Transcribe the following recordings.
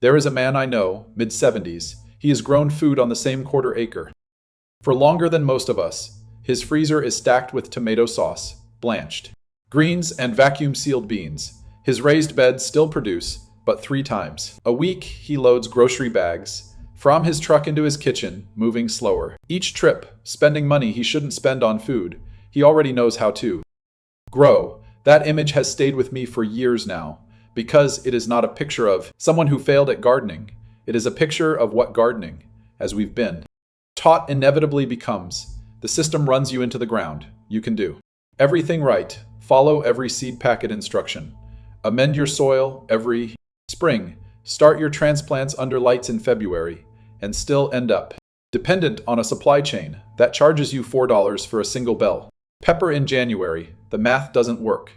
There is a man I know, mid-70s. He has grown food on the same quarter acre for longer than most of us. His freezer is stacked with tomato sauce, blanched greens, and vacuum-sealed beans. His raised beds still produce, but 3 times a week he loads grocery bags from his truck into his kitchen, moving slower. Each trip, spending money he shouldn't spend on food he already knows how to grow. That image has stayed with me for years now, because it is not a picture of someone who failed at gardening. It is a picture of what gardening, as we've been taught, inevitably becomes. The system runs you into the ground. You can do everything right, follow every seed packet instruction, amend your soil every spring, start your transplants under lights in February, and still end up dependent on a supply chain that charges you $4 for a single bell pepper in January. The math doesn't work,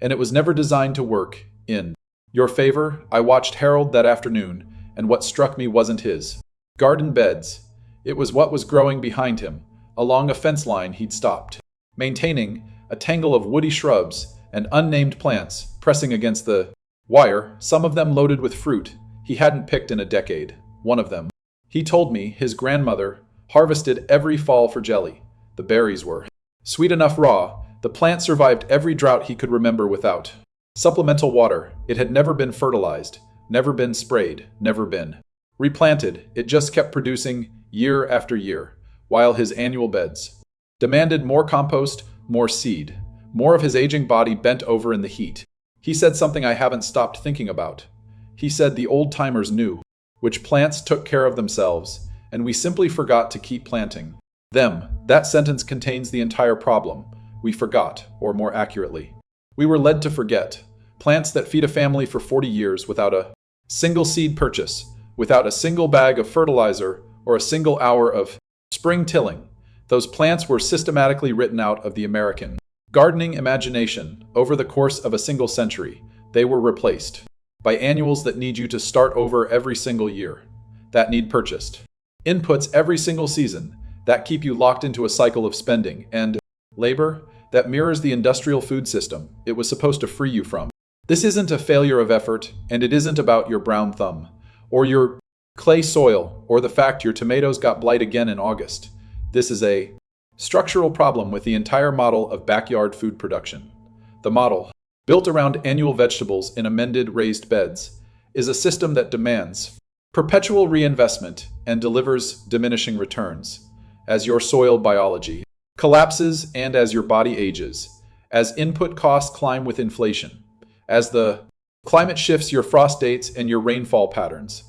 and it was never designed to work in your favor. I watched Harold that afternoon, and what struck me wasn't his garden beds. It was what was growing behind him, along a fence line he'd stopped maintaining, a tangle of woody shrubs and unnamed plants pressing against the wire, some of them loaded with fruit he hadn't picked in a decade. One of them, he told me, his grandmother harvested every fall for jelly. The berries were sweet enough raw. The plant survived every drought he could remember without supplemental water. It had never been fertilized, never been sprayed, never been replanted. It just kept producing year after year, while his annual beds demanded more compost, more seed, more of his aging body bent over in the heat. He said something I haven't stopped thinking about. He said the old-timers knew which plants took care of themselves, and we simply forgot to keep planting them. That sentence contains the entire problem. We forgot, or more accurately, we were led to forget. Plants that feed a family for 40 years without a single seed purchase, without a single bag of fertilizer, or a single hour of spring tilling. Those plants were systematically written out of the American gardening imagination over the course of a single century. They were replaced by annuals that need you to start over every single year, that need purchased inputs every single season, that keep you locked into a cycle of spending and labor that mirrors the industrial food system it was supposed to free you from. This isn't a failure of effort, and it isn't about your brown thumb, or your clay soil, or the fact your tomatoes got blight again in August. This is a structural problem with the entire model of backyard food production. The model, built around annual vegetables in amended raised beds, is a system that demands perpetual reinvestment and delivers diminishing returns. As your soil biology collapses and as your body ages, as input costs climb with inflation, as the climate shifts your frost dates and your rainfall patterns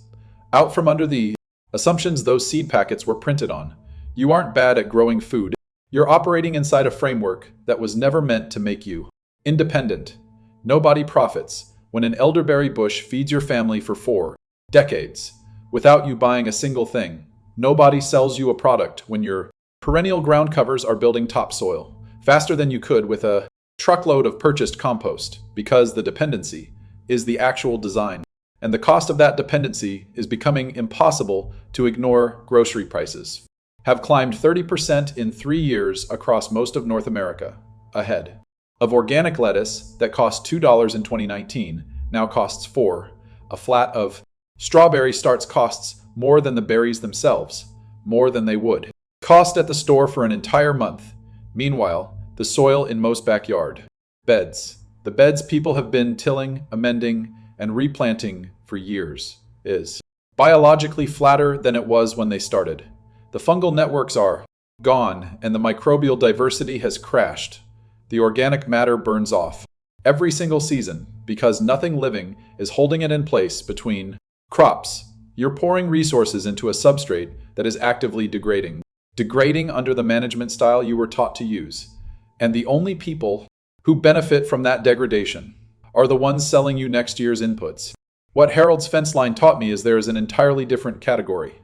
out from under the assumptions those seed packets were printed on, you aren't bad at growing food. You're operating inside a framework that was never meant to make you independent. Nobody profits when an elderberry bush feeds your family for 4 decades without you buying a single thing. Nobody sells you a product when your perennial ground covers are building topsoil faster than you could with a truckload of purchased compost, because the dependency is the actual design. And the cost of that dependency is becoming impossible to ignore. Grocery prices have climbed 30% in 3 years across most of North America. A head of organic lettuce that cost $2 in 2019 now costs $4. A flat of strawberry starts costs more than the berries themselves, more than they would cost at the store for an entire month. Meanwhile, the soil in most backyard beds, the beds people have been tilling, amending, and replanting for years, is biologically flatter than it was when they started. The fungal networks are gone, and the microbial diversity has crashed. The organic matter burns off every single season because nothing living is holding it in place between crops. You're pouring resources into a substrate that is actively degrading under the management style you were taught to use. And the only people who benefit from that degradation are the ones selling you next year's inputs. What Harold's fence line taught me is there is an entirely different category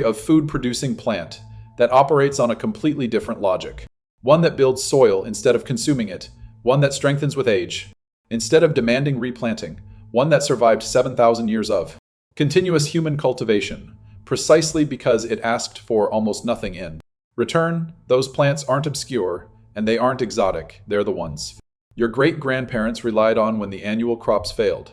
of food-producing plant that operates on a completely different logic. One that builds soil instead of consuming it, one that strengthens with age instead of demanding replanting, one that survived 7,000 years of continuous human cultivation, precisely because it asked for almost nothing in return. Those plants aren't obscure, and they aren't exotic. They're the ones your great-grandparents relied on when the annual crops failed,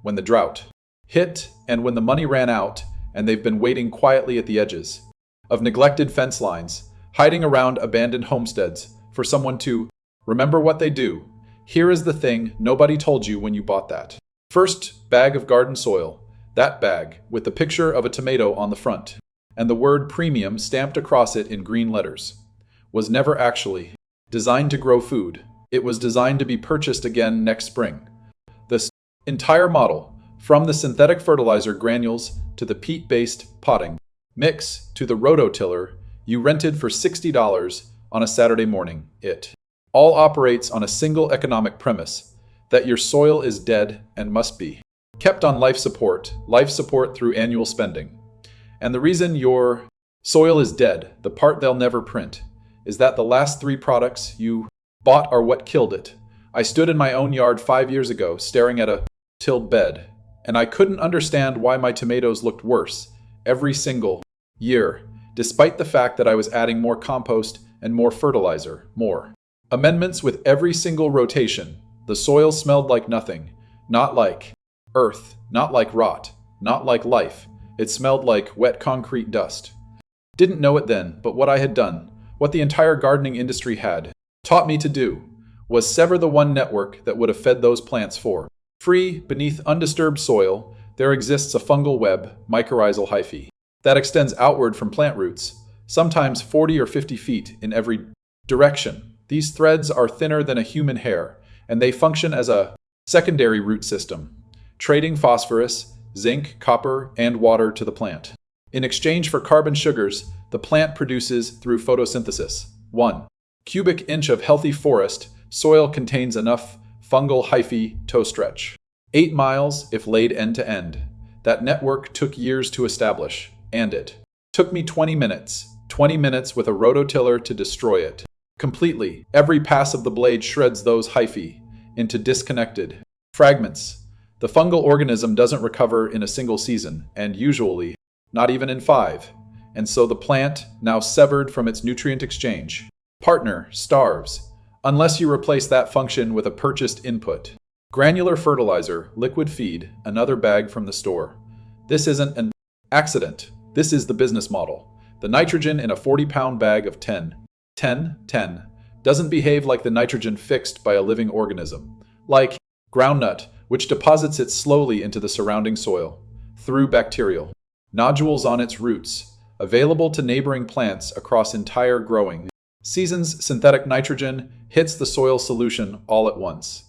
when the drought hit, and when the money ran out, and they've been waiting quietly at the edges of neglected fence lines, hiding around abandoned homesteads for someone to remember what they do. Here is the thing nobody told you when you bought that first bag of garden soil, that bag with the picture of a tomato on the front and the word premium stamped across it in green letters, was never actually designed to grow food. It was designed to be purchased again next spring. This entire model, from the synthetic fertilizer granules to the peat-based potting mix to the rototiller you rented for $60 on a Saturday morning, it all operates on a single economic premise, that your soil is dead and must be kept on life support through annual spending. And the reason your soil is dead, the part they'll never print, is that the last 3 products you bought are what killed it. I stood in my own yard 5 years ago staring at a tilled bed, and I couldn't understand why my tomatoes looked worse every single year, despite the fact that I was adding more compost and more fertilizer, more amendments with every single rotation. The soil smelled like nothing, not like earth, not like rot, not like life. It smelled like wet concrete dust. Didn't know it then, but what I had done, what the entire gardening industry had taught me to do, was sever the one network that would have fed those plants for free. Beneath undisturbed soil, there exists a fungal web, mycorrhizal hyphae, that extends outward from plant roots, sometimes 40 or 50 feet in every direction. These threads are thinner than a human hair, and they function as a secondary root system, trading phosphorus, zinc, copper, and water to the plant. In exchange for carbon sugars, the plant produces through photosynthesis. 1 cubic inch of healthy forest soil contains enough fungal hyphae to stretch 8 miles if laid end to end. That network took years to establish, and it took me 20 minutes with a rototiller to destroy it completely. Every pass of the blade shreds those hyphae into disconnected fragments. The fungal organism doesn't recover in a single season, and usually not even in 5. And so the plant, now severed from its nutrient exchange partner, starves, unless you replace that function with a purchased input. Granular fertilizer, liquid feed, another bag from the store. This isn't an accident. This is the business model. The nitrogen in a 40-pound bag of 10 doesn't behave like the nitrogen fixed by a living organism, like groundnut, which deposits it slowly into the surrounding soil through bacterial nodules on its roots, available to neighboring plants across entire growing seasons. Synthetic nitrogen hits the soil solution all at once,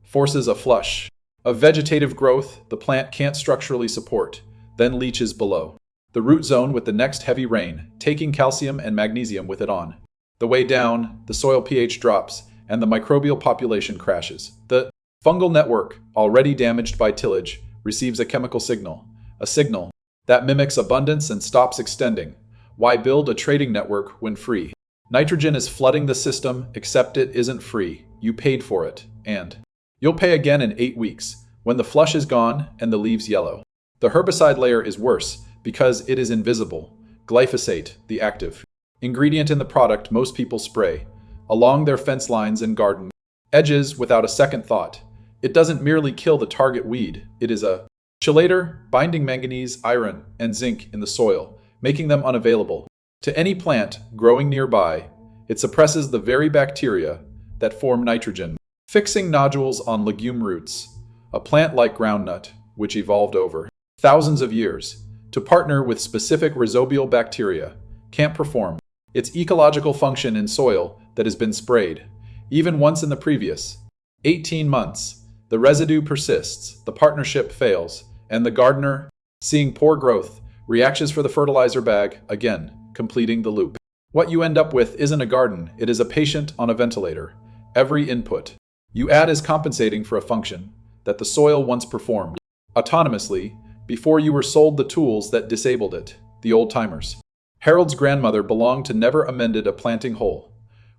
forces a flush of vegetative growth the plant can't structurally support, then leaches below the root zone with the next heavy rain, taking calcium and magnesium with it on the way down. The soil pH drops, and the microbial population crashes. The fungal network, already damaged by tillage, receives a chemical signal, a signal that mimics abundance and stops extending. Why build a trading network when free nitrogen is flooding the system? Except it isn't free. You paid for it, and you'll pay again in 8 weeks, when the flush is gone and the leaves yellow. The herbicide layer is worse because it is invisible. Glyphosate, the active ingredient in the product most people spray along their fence lines and garden edges without a second thought. It doesn't merely kill the target weed, it is a chelator, binding manganese, iron, and zinc in the soil, making them unavailable to any plant growing nearby. It suppresses the very bacteria that form nitrogen, fixing nodules on legume roots. A plant like groundnut, which evolved over thousands of years to partner with specific rhizobial bacteria, can't perform its ecological function in soil that has been sprayed. Even once in the previous 18 months, the residue persists, the partnership fails, and the gardener, seeing poor growth, reactions for the fertilizer bag, again, completing the loop. What you end up with isn't a garden, it is a patient on a ventilator. Every input you add is compensating for a function that the soil once performed autonomously before you were sold the tools that disabled it, the old-timers. Harold's grandmother belonged to never amended a planting hole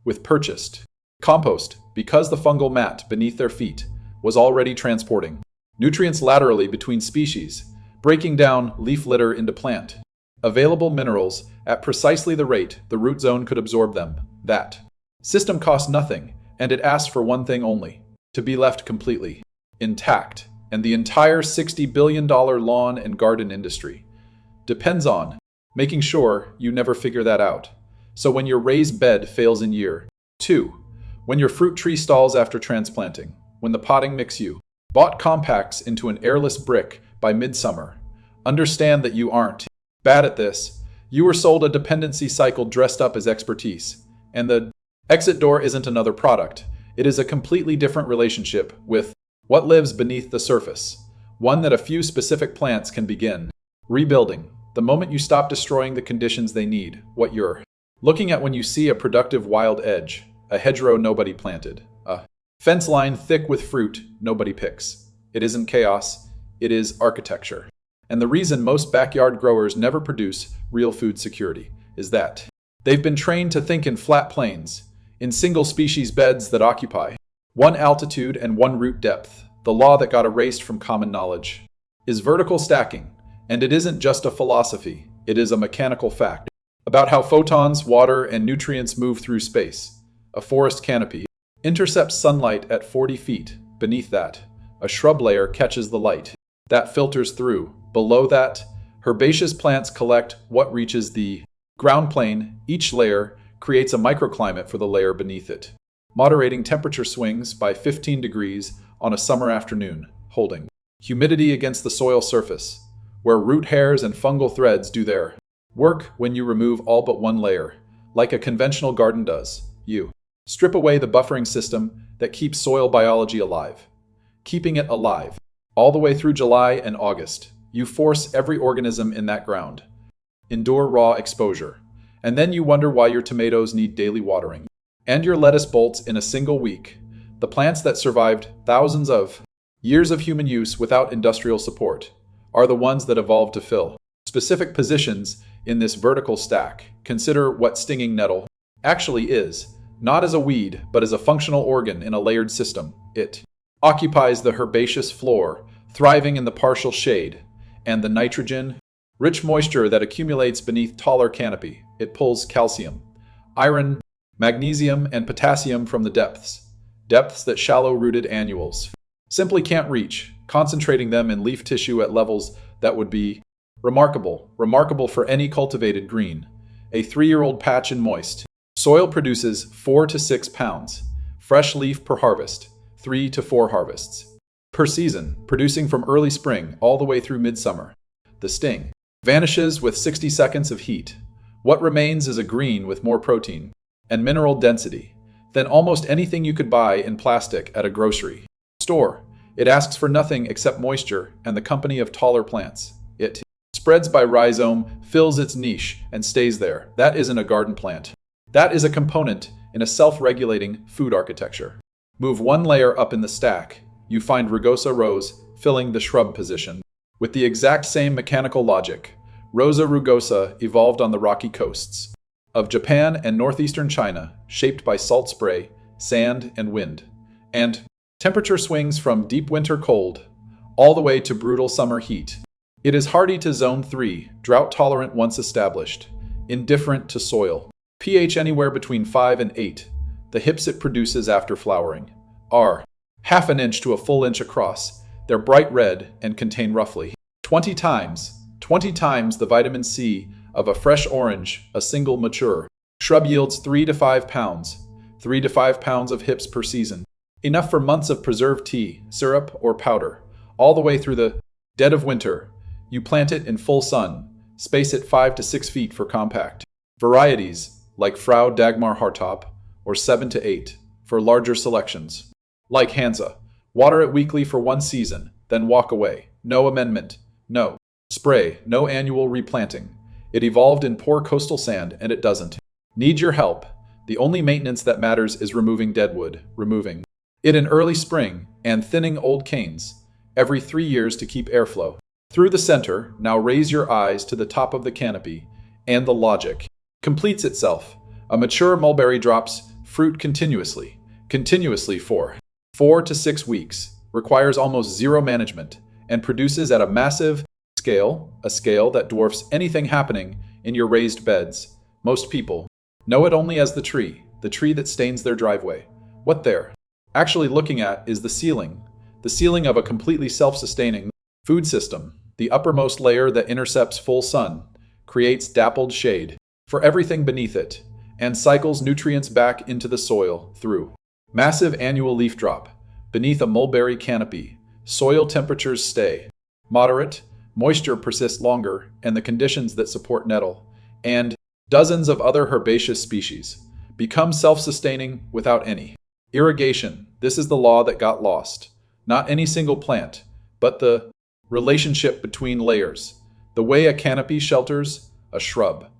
with purchased compost because the fungal mat beneath their feet was already transporting nutrients laterally between species, breaking down leaf litter into plant available minerals at precisely the rate the root zone could absorb them. That system cost nothing, and it asked for one thing only: to be left completely intact. and the entire $60 billion lawn and garden industry depends on making sure you never figure that out. So when your raised bed fails in year 2, when your fruit tree stalls after transplanting, when the potting mix you bought compacts into an airless brick by midsummer, understand that you aren't bad at this. You were sold a dependency cycle dressed up as expertise, and the exit door isn't another product. It is a completely different relationship with what lives beneath the surface, one that a few specific plants can begin rebuilding the moment you stop destroying the conditions they need. What you're looking at when you see a productive wild edge, a hedgerow nobody planted, a fence line thick with fruit nobody picks. It isn't chaos, it is architecture. And the reason most backyard growers never produce real food security is that they've been trained to think in flat plains, in single species beds that occupy one altitude and one root depth. The law that got erased from common knowledge is vertical stacking, and it isn't just a philosophy, it is a mechanical fact about how photons, water, and nutrients move through space. A forest canopy intercepts sunlight at 40 feet. Beneath that, a shrub layer catches the light that filters through. Below that, herbaceous plants collect what reaches the ground plane. Each layer creates a microclimate for the layer beneath it, moderating temperature swings by 15 degrees on a summer afternoon, holding humidity against the soil surface, where root hairs and fungal threads do their work. When you remove all but one layer, like a conventional garden does, you strip away the buffering system that keeps soil biology alive. Keeping it alive all the way through July and August, you force every organism in that ground endure raw exposure. And then you wonder why your tomatoes need daily watering, and your lettuce bolts in a single week. The plants that survived thousands of years of human use without industrial support are the ones that evolved to fill specific positions in this vertical stack. Consider what stinging nettle actually is, not as a weed, but as a functional organ in a layered system. It occupies the herbaceous floor, thriving in the partial shade, and the nitrogen-rich moisture that accumulates beneath taller canopy. It pulls calcium, iron, magnesium, and potassium from the depths that shallow-rooted annuals simply can't reach, concentrating them in leaf tissue at levels that would be remarkable for any cultivated green. A 3-year-old patch in moist soil produces 4 to 6 pounds fresh leaf per harvest, 3 to 4 harvests per season, producing from early spring all the way through midsummer. The sting vanishes with 60 seconds of heat. What remains is a green with more protein and mineral density than almost anything you could buy in plastic at a grocery store. It asks for nothing except moisture and the company of taller plants. It spreads by rhizome, fills its niche, and stays there. That isn't a garden plant. That is a component in a self-regulating food architecture. Move one layer up in the stack, you find rugosa rose filling the shrub position. With the exact same mechanical logic, Rosa rugosa evolved on the rocky coasts of Japan and northeastern China, shaped by salt spray, sand, and wind, and temperature swings from deep winter cold all the way to brutal summer heat. It is hardy to zone 3, drought-tolerant once established, indifferent to soil, pH anywhere between 5 and 8. The hips it produces after flowering are half an inch to a full inch across. They're bright red and contain roughly 20 times the vitamin C of a fresh orange. A single mature shrub yields 3 to 5 pounds, 3 to 5 pounds of hips per season, enough for months of preserved tea, syrup, or powder, all the way through the dead of winter. You plant it in full sun, space it 5 to 6 feet for compact varieties like Frau Dagmar Hartop, or 7 to 8 for larger selections like Hansa. Water it weekly for 1 season, then walk away. No amendment, no spray, no annual replanting. It evolved in poor coastal sand, and it doesn't need your help. The only maintenance that matters is removing deadwood, removing it in early spring, and thinning old canes every 3 years to keep airflow through the center. Now raise your eyes to the top of the canopy, and the logic completes itself. A mature mulberry drops fruit continuously for 4 to 6 weeks, requires almost zero management, and produces at a massive scale, a scale that dwarfs anything happening in your raised beds. Most people know it only as the tree that stains their driveway. What they're actually looking at is the the ceiling of a completely self-sustaining food system. The uppermost layer that intercepts full sun creates dappled shade for everything beneath it and cycles nutrients back into the soil through massive annual leaf drop. Beneath a mulberry canopy, soil temperatures stay moderate, moisture persists longer, and the conditions that support nettle and dozens of other herbaceous species become self-sustaining without any irrigation. This is the law that got lost. Not any single plant, but the relationship between layers. The way a canopy shelters a shrub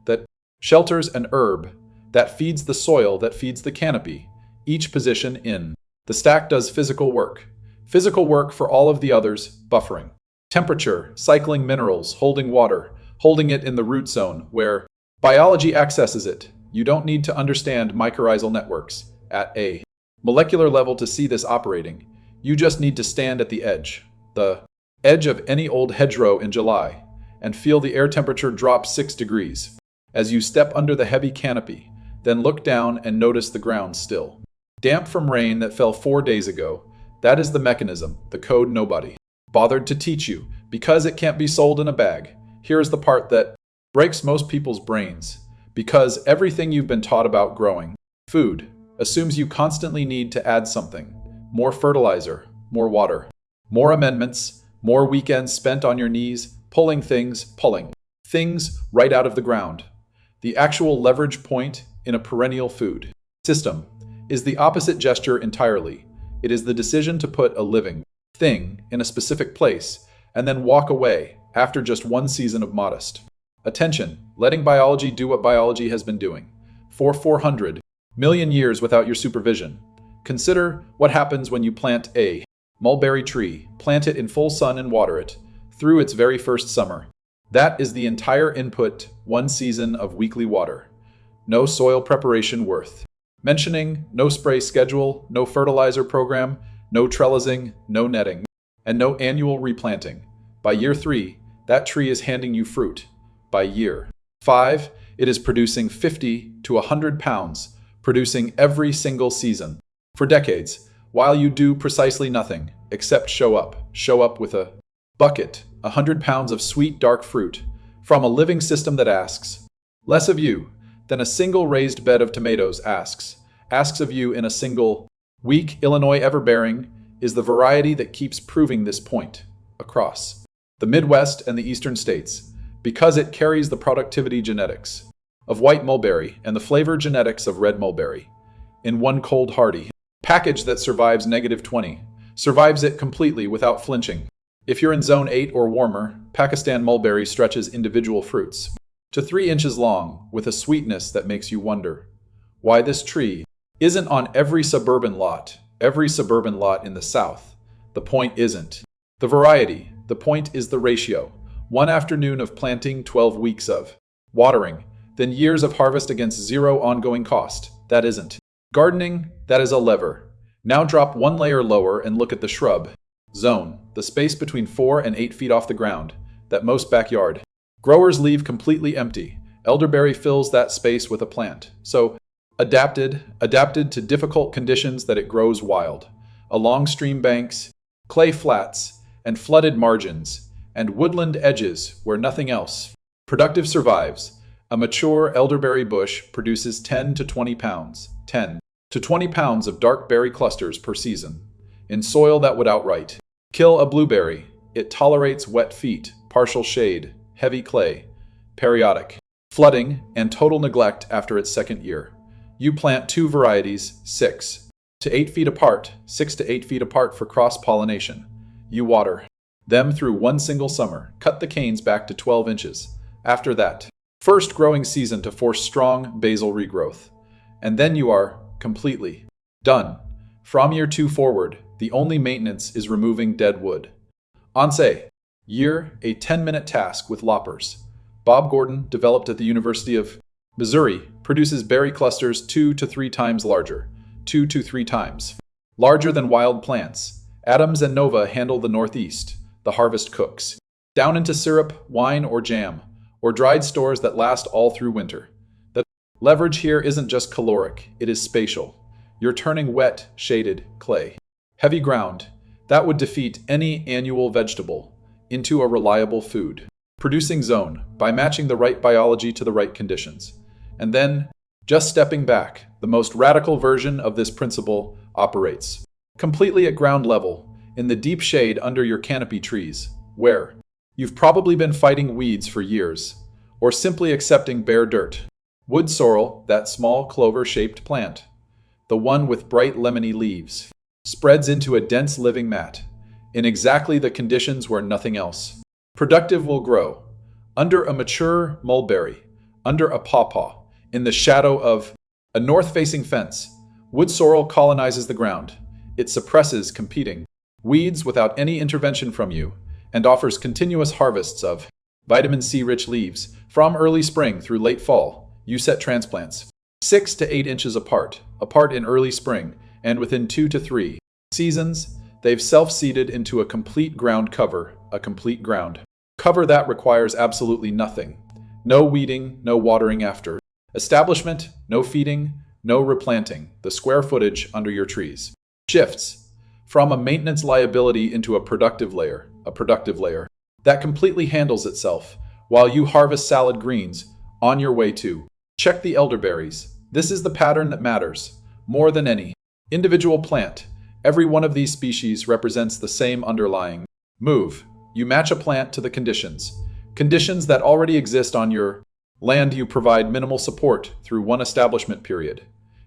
that shelters an herb, that feeds the soil, that feeds the canopy. Each position in the stack does physical work. Physical work for all of the others, buffering. Temperature, cycling minerals, holding water, holding it in the root zone where biology accesses it. You don't need to understand mycorrhizal networks at a molecular level to see this operating. You just need to stand at the edge of any old hedgerow in July, and feel the air temperature drop 6 degrees as you step under the heavy canopy, then look down and notice the ground still damp from rain that fell 4 days ago. That is the mechanism, the code nobody bothered to teach you, because it can't be sold in a bag. Here is the part that breaks most people's brains, because everything you've been taught about growing food assumes you constantly need to add something. More fertilizer, more water, more amendments, more weekends spent on your knees, pulling things right out of the ground. The actual leverage point in a perennial food system is the opposite gesture entirely. It is the decision to put a living thing in a specific place and then walk away after just one season of modest attention, letting biology do what biology has been doing for 400 million years without your supervision. Consider what happens when you plant a mulberry tree, plant it in full sun and water it through its very first summer. That is the entire input, one season of weekly water. No soil preparation worth mentioning, no spray schedule, no fertilizer program, no trellising, no netting, and no annual replanting. By year 3, that tree is handing you fruit. By year 5, it is producing 50 to 100 pounds, producing every single season. For decades, while you do precisely nothing except show up with a bucket, 100 pounds of sweet dark fruit, from a living system that asks less of you than a single raised bed of tomatoes asks of you in a single week. Illinois Everbearing is the variety that keeps proving this point across the Midwest and the Eastern states, because it carries the productivity genetics of white mulberry and the flavor genetics of red mulberry in one cold hardy package that survives -20, survives it completely without flinching. If you're in zone 8 or warmer, Pakistan mulberry stretches individual fruits to 3 inches long with a sweetness that makes you wonder why this tree isn't on every suburban lot in the South. The point isn't the variety, the point is the ratio. One afternoon of planting, 12 weeks of watering, then years of harvest against zero ongoing cost. That isn't gardening, that is a lever. Now drop one layer lower and look at the shrub zone, the space between 4 and 8 feet off the ground, that most backyard growers leave completely empty. Elderberry fills that space with a plant so adapted to difficult conditions that it grows wild, along stream banks, clay flats, and flooded margins, and woodland edges where nothing else productive survives. A mature elderberry bush produces 10 to 20 pounds of dark berry clusters per season. In soil that would outright kill a blueberry, it tolerates wet feet, partial shade, heavy clay, periodic flooding, and total neglect after its second year. You plant 2 varieties, 6 to 8 feet apart for cross-pollination. You water them through one single summer, cut the canes back to 12 inches. After that first growing season to force strong basal regrowth. And then you are completely done. From year 2 forward, the only maintenance is removing dead wood. Onse year, a 10-minute task with loppers. Bob Gordon, developed at the University of Missouri, produces berry clusters 2 to 3 times larger, 2 to 3 times larger than wild plants. Adams and Nova handle the Northeast, the harvest cooks down into syrup, wine, or jam, or dried stores that last all through winter. The leverage here isn't just caloric, it is spatial. You're turning wet, shaded clay heavy ground, that would defeat any annual vegetable into a reliable food. Producing zone, by matching the right biology to the right conditions. And then, just stepping back, the most radical version of this principle operates. Completely at ground level, in the deep shade under your canopy trees, where you've probably been fighting weeds for years, or simply accepting bare dirt. Wood sorrel, that small clover-shaped plant, the one with bright lemony leaves, spreads into a dense living mat, in exactly the conditions where nothing else productive will grow. Under a mature mulberry, under a pawpaw, in the shadow of a north-facing fence, wood sorrel colonizes the ground. It suppresses competing weeds without any intervention from you, and offers continuous harvests of vitamin C-rich leaves from early spring through late fall. You set transplants 6 to 8 inches apart in early spring, and within 2 to 3 seasons, they've self-seeded into a complete ground cover, a complete ground cover that requires absolutely nothing. No weeding, no watering after establishment, no feeding, no replanting. The square footage under your trees shifts from a maintenance liability into a productive layer that completely handles itself while you harvest salad greens on your way to check the elderberries. This is the pattern that matters more than any individual plant. Every one of these species represents the same underlying move. You match a plant to the conditions that already exist on your land. You provide minimal support through one establishment period,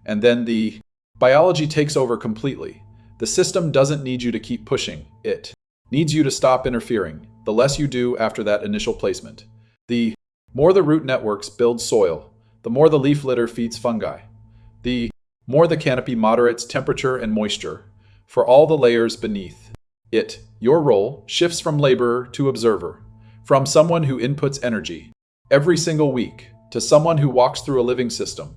and then the biology takes over completely. The system doesn't need you to keep pushing, it needs you to stop interfering. The less you do after that initial placement, the more the root networks build soil, the more the leaf litter feeds fungi, the more the canopy moderates temperature and moisture for all the layers beneath it. Your role shifts from laborer to observer, from someone who inputs energy every single week to someone who walks through a living system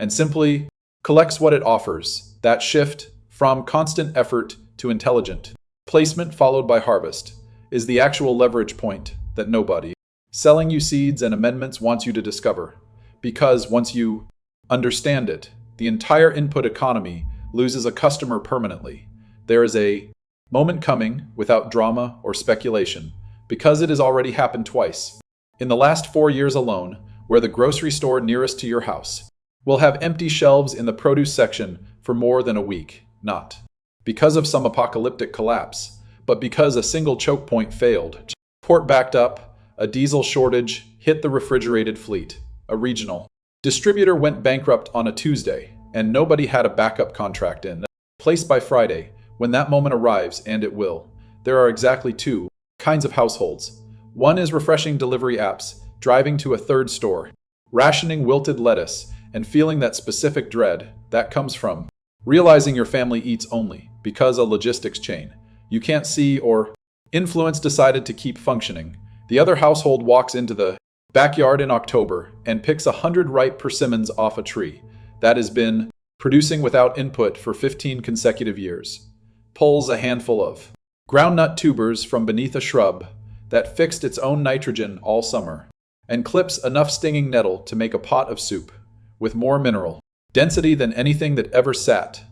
and simply collects what it offers. That shift from constant effort to intelligent placement followed by harvest is the actual leverage point that nobody selling you seeds and amendments wants you to discover. Because once you understand it, the entire input economy loses a customer permanently. There is a moment coming without drama or speculation, because it has already happened twice. In the last 4 years alone, where the grocery store nearest to your house will have empty shelves in the produce section for more than a week, not because of some apocalyptic collapse, but because a single choke point failed. Port backed up, a diesel shortage hit the refrigerated fleet, a regional distributor went bankrupt on a Tuesday, and nobody had a backup contract in place by Friday. When that moment arrives, and it will, there are exactly 2 kinds of households. One is refreshing delivery apps, driving to a third store, rationing wilted lettuce, and feeling that specific dread that comes from realizing your family eats only because a logistics chain you can't see or influence decided to keep functioning. The other household walks into the backyard in October and picks 100 ripe persimmons off a tree that has been producing without input for 15 consecutive years, pulls a handful of groundnut tubers from beneath a shrub that fixed its own nitrogen all summer, and clips enough stinging nettle to make a pot of soup with more mineral density than anything that ever sat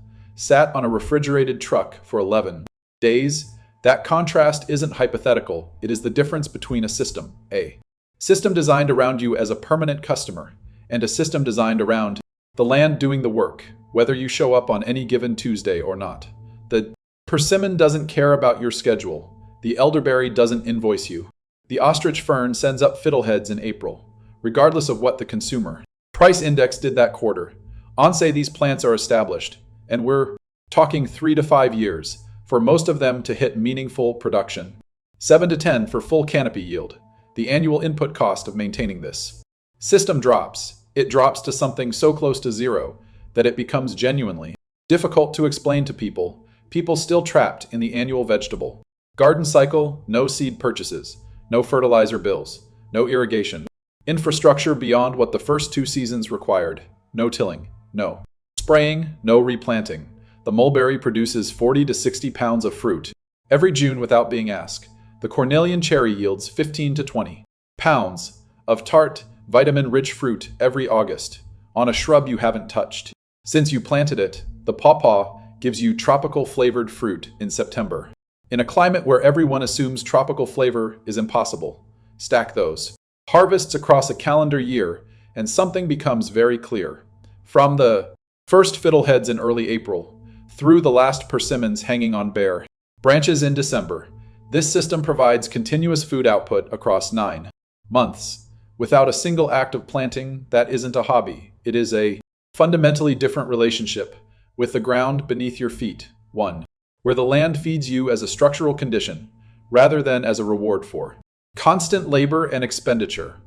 on a refrigerated truck for 11 days. That contrast isn't hypothetical. It is the difference between a system designed around you as a permanent customer, and a system designed around the land doing the work, whether you show up on any given Tuesday or not. The persimmon doesn't care about your schedule. The elderberry doesn't invoice you. The ostrich fern sends up fiddleheads in April, regardless of what the consumer price index did that quarter. On say these plants are established, and we're talking 3 to 5 years for most of them to hit meaningful production. 7 to 10 for full canopy yield. The annual input cost of maintaining this system drops. It drops to something so close to zero that it becomes genuinely difficult to explain to people still trapped in the annual vegetable garden cycle. No seed purchases, no fertilizer bills, no irrigation infrastructure beyond what the first 2 seasons required, no tilling, no spraying, no replanting. The mulberry produces 40 to 60 pounds of fruit every June without being asked. The Cornelian cherry yields 15 to 20 pounds of tart, vitamin-rich fruit every August on a shrub you haven't touched since you planted it. The pawpaw gives you tropical flavored fruit in September. In a climate where everyone assumes tropical flavor is impossible, stack those harvests across a calendar year and something becomes very clear. From the first fiddleheads in early April, through the last persimmons hanging on bare branches in December, this system provides continuous food output across 9 months. Without a single act of planting, that isn't a hobby. It is a fundamentally different relationship with the ground beneath your feet, one where the land feeds you as a structural condition rather than as a reward for constant labor and expenditure.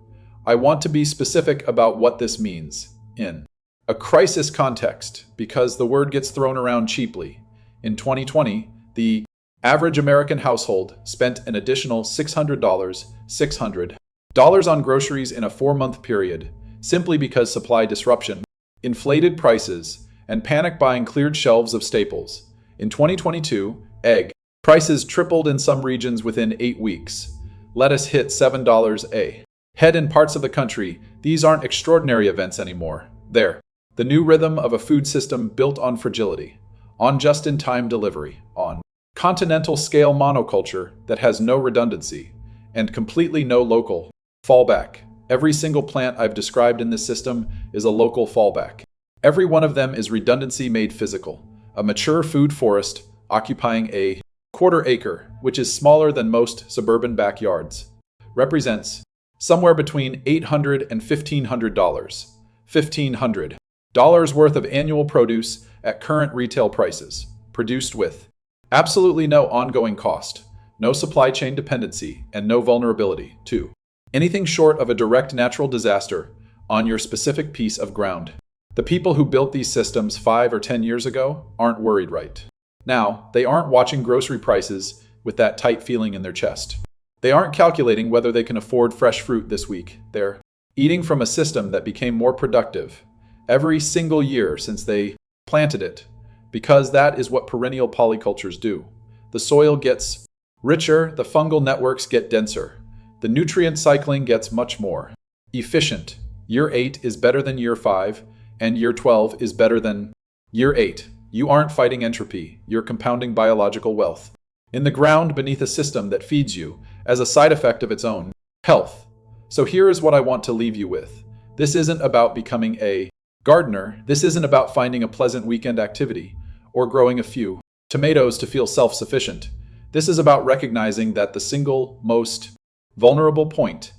I want to be specific about what this means in a crisis context because the word gets thrown around cheaply. In 2020, the average American household spent an additional $600 on groceries in a 4-month period simply because supply disruption, inflated prices, and panic buying cleared shelves of staples. In 2022, egg prices tripled in some regions within 8 weeks. Lettuce hit $7 a head in parts of the country. These aren't extraordinary events anymore. They're the new rhythm of a food system built on fragility, on just-in-time delivery, on continental-scale monoculture that has no redundancy, and completely no local fallback. Every single plant I've described in this system is a local fallback. Every one of them is redundancy made physical. A mature food forest occupying a quarter acre, which is smaller than most suburban backyards, represents somewhere between $800 and $1,500. $1,500 worth of annual produce at current retail prices, produced with absolutely no ongoing cost, no supply chain dependency, and no vulnerability to anything short of a direct natural disaster on your specific piece of ground. The people who built these systems 5 or 10 years ago aren't worried right now. They aren't watching grocery prices with that tight feeling in their chest. They aren't calculating whether they can afford fresh fruit this week. They're eating from a system that became more productive every single year since they planted it, because that is what perennial polycultures do. The soil gets richer, the fungal networks get denser, the nutrient cycling gets much more efficient. Year 8 is better than year 5, and year 12 is better than year 8. You aren't fighting entropy, you're compounding biological wealth in the ground beneath a system that feeds you as a side effect of its own health. So here is what I want to leave you with. This isn't about becoming a gardener. This isn't about finding a pleasant weekend activity or growing a few tomatoes to feel self-sufficient. This is about recognizing that the most vulnerable point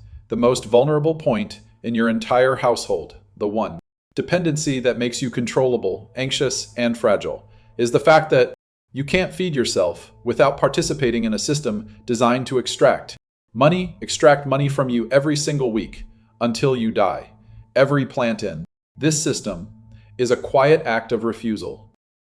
in your entire household, the one dependency that makes you controllable, anxious, and fragile, is the fact that you can't feed yourself without participating in a system designed to extract money from you every single week until you die. Every plant in this system is a quiet act of refusal.